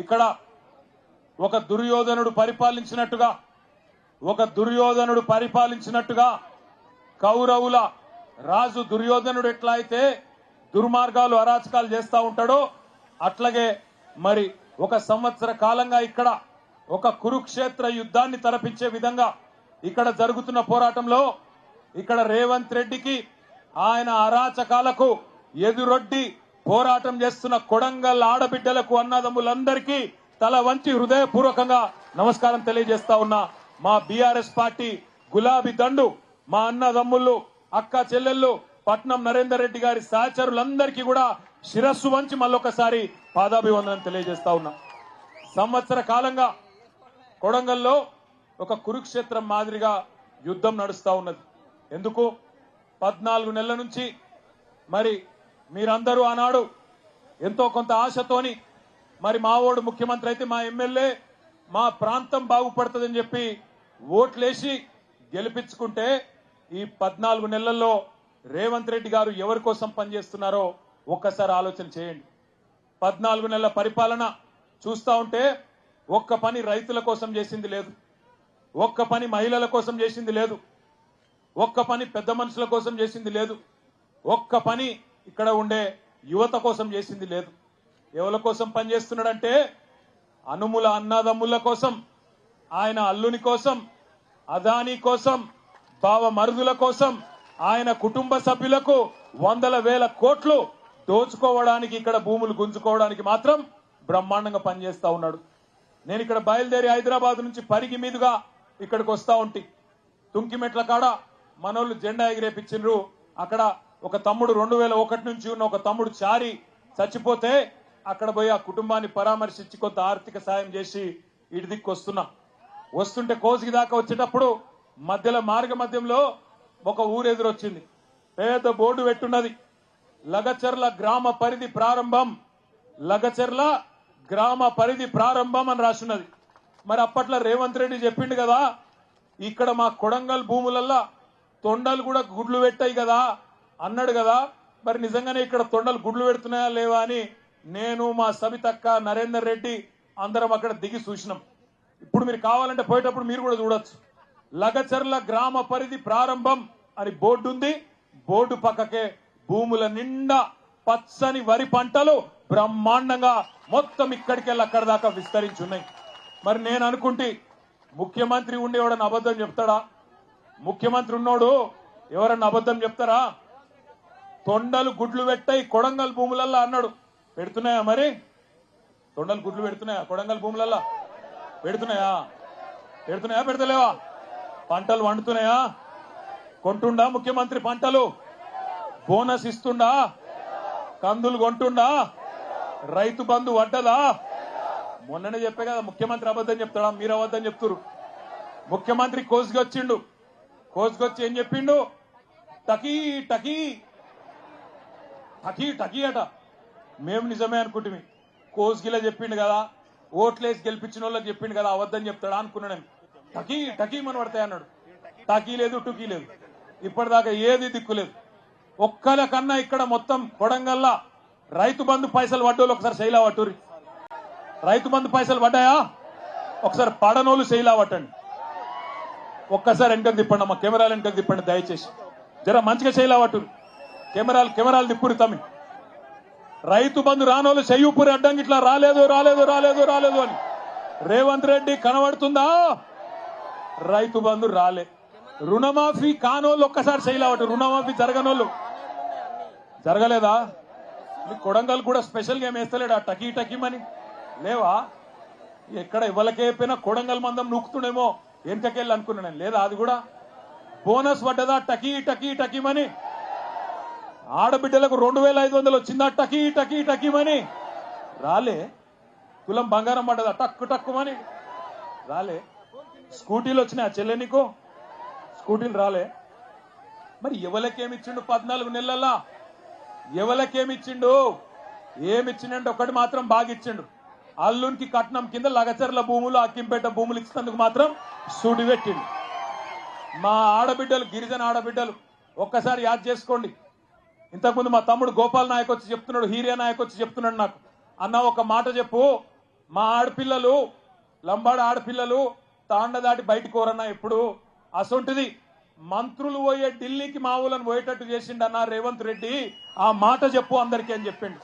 ఇక్కడ ఒక దుర్యోధనుడు పరిపాలించినట్టుగా కౌరవుల రాజు దుర్యోధనుడు ఎట్లా అయితే దుర్మార్గాలు అరాచకాలు చేస్తా ఉంటాడో అట్లాగే మరి ఒక సంవత్సర కాలంగా ఇక్కడ ఒక కురుక్షేత్ర యుద్ధాన్ని తలపించే విధంగా ఇక్కడ జరుగుతున్న పోరాటంలో ఇక్కడ రేవంత్ రెడ్డికి ఆయన అరాచకాలకు ఎదురొడ్డి పోరాటం చేస్తున్న కొడంగల్ ఆడబిడ్డలకు అన్నదమ్ములందరికీ తల వంచి హృదయపూర్వకంగా నమస్కారం తెలియజేస్తా ఉన్నా. మా బీఆర్ఎస్ పార్టీ గులాబీ దండు మా అన్నదమ్ముళ్ళు అక్క చెల్లెళ్ళు పట్నం నరేందర్ రెడ్డి గారి సహచరులందరికీ కూడా శిరస్సు వంచి మళ్ళొకసారి పాదాభివందనం తెలియజేస్తా ఉన్నా. సంవత్సర కాలంగా కొడంగల్లో ఒక కురుక్షేత్రం మాదిరిగా యుద్ధం నడుస్తా ఉన్నది. ఎందుకు 14 నెలల నుంచి మరి మీరందరూ ఆనాడు ఎంతో కొంత ఆశతోని మరి మా ఓడు ముఖ్యమంత్రి అయితే మా ఎమ్మెల్యే మా ప్రాంతం బాగుపడుతుందని చెప్పి ఓట్లేసి గెలిపించుకుంటే ఈ 14 నెలల్లో రేవంత్ రెడ్డి గారు ఎవరి కోసం పనిచేస్తున్నారో ఒక్కసారి ఆలోచన చేయండి. 14 నెలల పరిపాలన చూస్తా ఉంటే ఒక్క పని రైతుల కోసం చేసింది లేదు, ఒక్క పని మహిళల కోసం చేసింది లేదు, ఒక్క పని పెద్ద మనుషుల కోసం చేసింది లేదు, ఒక్క పని ఇక్కడ ఉండే యువత కోసం చేసింది లేదు. ఎవరి కోసం పనిచేస్తున్నాడంటే అనుముల అన్నదమ్ముల కోసం, ఆయన అల్లుని కోసం, అదానీ కోసం, బావ మరుదుల కోసం, ఆయన కుటుంబ సభ్యులకు వందల వేల కోట్లు దోచుకోవడానికి ఇక్కడ భూములు గుంజుకోవడానికి మాత్రం బ్రహ్మాండంగా పనిచేస్తా ఉన్నాడు. నేను ఇక్కడ బయలుదేరి హైదరాబాద్ నుంచి పరిగి మీదుగా ఇక్కడికి వస్తా ఉంటే తుంకిమెట్ల కాడ మనోళ్ళు జెండా ఎగిరేపించిండ్రు. అక్కడ ఒక తమ్ముడు 2001 నుంచి ఉన్న ఒక తమ్ముడు చారి చచ్చిపోతే అక్కడ పోయి ఆ కుటుంబాన్ని పరామర్శించి కొంత ఆర్థిక సాయం చేసి ఇటు దిక్కు వస్తుంటే కోసిగి దాకా వచ్చేటప్పుడు మార్గ మధ్యంలో ఒక ఊరు ఎదురొచ్చింది. పేద బోర్డు పెట్టున్నది, లగచర్ల గ్రామ పరిధి ప్రారంభం, లగచర్ల గ్రామ పరిధి ప్రారంభం అని రాసున్నది. మరి అప్పట్లో రేవంత్ రెడ్డి చెప్పిండు కదా, ఇక్కడ మా కొడంగల్ భూములల్లా తొండలు కూడా గుడ్లు పెట్టాయి కదా అన్నాడు కదా. మరి నిజంగానే ఇక్కడ తొండలు గుడ్లు పెడుతున్నాయా లేవా అని నేను మా సబితక్క నరేందర్ రెడ్డి అందరం అక్కడ దిగి చూసినాం. ఇప్పుడు మీరు కావాలంటే పోయేటప్పుడు మీరు కూడా చూడొచ్చు. లగచర్ల గ్రామ పరిధి ప్రారంభం అని బోర్డు ఉంది. బోర్డు పక్కకే భూముల నిండా పచ్చని వరి పంటలు బ్రహ్మాండంగా మొత్తం ఇక్కడికెళ్ళి అక్కడ దాకా విస్తరించున్నాయి. మరి నేను అనుకుంటే ముఖ్యమంత్రి ఉండేవాడని అబద్ధం చెప్తాడా? ముఖ్యమంత్రి ఉన్నోడు ఎవరన్నా అబద్ధం చెప్తారా? తొండలు గుడ్లు పెట్టాయి కొడంగల్ భూములల్లా అన్నాడు. పెడుతున్నాయా? మరి తొండలు గుడ్లు పెడుతున్నాయా కొడంగల్ భూములల్లా? పెడుతున్నాయా? పెడతలేవా? పంటలు వండుతున్నాయా? కొంటుండా ముఖ్యమంత్రి? పంటలు బోనస్ ఇస్తుండా? కందులు కొంటుండా? రైతు బంధు వడ్డదా? మొన్ననే చెప్పే కదా ముఖ్యమంత్రి అబద్ధం చెప్తాడా? మీరు అబద్ధం చెప్తురు. ముఖ్యమంత్రి కోసిగి వచ్చిండు. కోసిగొచ్చి ఏం చెప్పిండు? టకీ టకీ టకీ టకీ అట. మేము నిజమే అనుకుంటుమి. కోసిగిలా చెప్పిండు కదా, ఓట్లేసి గెలిపించిన వాళ్ళకి చెప్పిండు కదా, అబద్ధం చెప్తాడా అనుకున్నాను. టకీ టకీ మన పడతాయి అన్నాడు. టకీ లేదు, టుకీ లేదు, ఇప్పటిదాకా ఏది దిక్కులేదు. ఒక్కల కన్నా ఇక్కడ మొత్తం కొడంగల్లా రైతు బంధు పైసలు పడ్డోళ్ళు ఒకసారి శైలా పట్టురి. రైతు బంధు పైసలు పడ్డాయా? ఒకసారి పడనోళ్ళు శైలా పట్టండి. ఒక్కసారి వెనకకు తిప్పండి అమ్మా, కెమెరాలు వెనకకు తిప్పండి దయచేసి. జర మంచిగా శైలా పట్టురు. కెమెరాలు తిప్పురి తమ్మి. రైతు బంధు రానోళ్ళు చెయ్యూపురి అడ్డంకి ఇట్లా రాలేదు అని. రేవంత్ రెడ్డి కనబడుతుందా? రైతు బంధు రాలే. రుణమాఫీ కానోళ్ళు ఒక్కసారి శైలా పట్టు. రుణమాఫీ జరగనోళ్ళు జరగలేదా? కొడంగల్ కూడా స్పెషల్ గా వేస్తలేడా టకీ టకీమని? లేవా? ఎక్కడ ఇవ్వలకైపోయినా కొడంగల్ మందం నూకుతుండేమో వెనకకెళ్ళి అనుకున్నాను. లేదా అది కూడా బోనస్ పడ్డదా టకీ టకీ టకీమని? ఆడబిడ్డలకు 2500 వచ్చిందా టకీ టకీ టకీమని? రాలే. తులం బంగారం పడ్డదా టక్కు టక్కుమని? రాలే. స్కూటీలు వచ్చినాయా చెల్లె నీకు? స్కూటీలు రాలే. మరి ఎవరికేమిచ్చిండు 14 నెలల్లో? ఎవరికేమిచ్చిండు? ఏమిచ్చిండంటే ఒకటి మాత్రం బాగా ఇచ్చిండు. అల్లునికి కట్నం కింద లగచర్ల భూములు, అక్కింపేట భూములు ఇచ్చినందుకు మాత్రం సూడి పెట్టిండు. మా ఆడబిడ్డలు, గిరిజన ఆడబిడ్డలు ఒక్కసారి యాద్ చేసుకోండి. ఇంతకుముందు మా తమ్ముడు గోపాల్ నాయక్ వచ్చి చెప్తున్నాడు, హీరియా నాయక్ వచ్చి చెప్తున్నాడు నాకు, అన్న ఒక మాట చెప్పు, మా ఆడపిల్లలు లంబాడ ఆడపిల్లలు తాండ దాటి బయటకు కోరన్నా ఎప్పుడు అసొంటిది మంత్రులు పోయే ఢిల్లీకి మా ఊళ్ళని పోయేటట్టు చేసిండన్నా రేవంత్ రెడ్డి ఆ మాట చెప్పు అందరికీ అని చెప్పిండు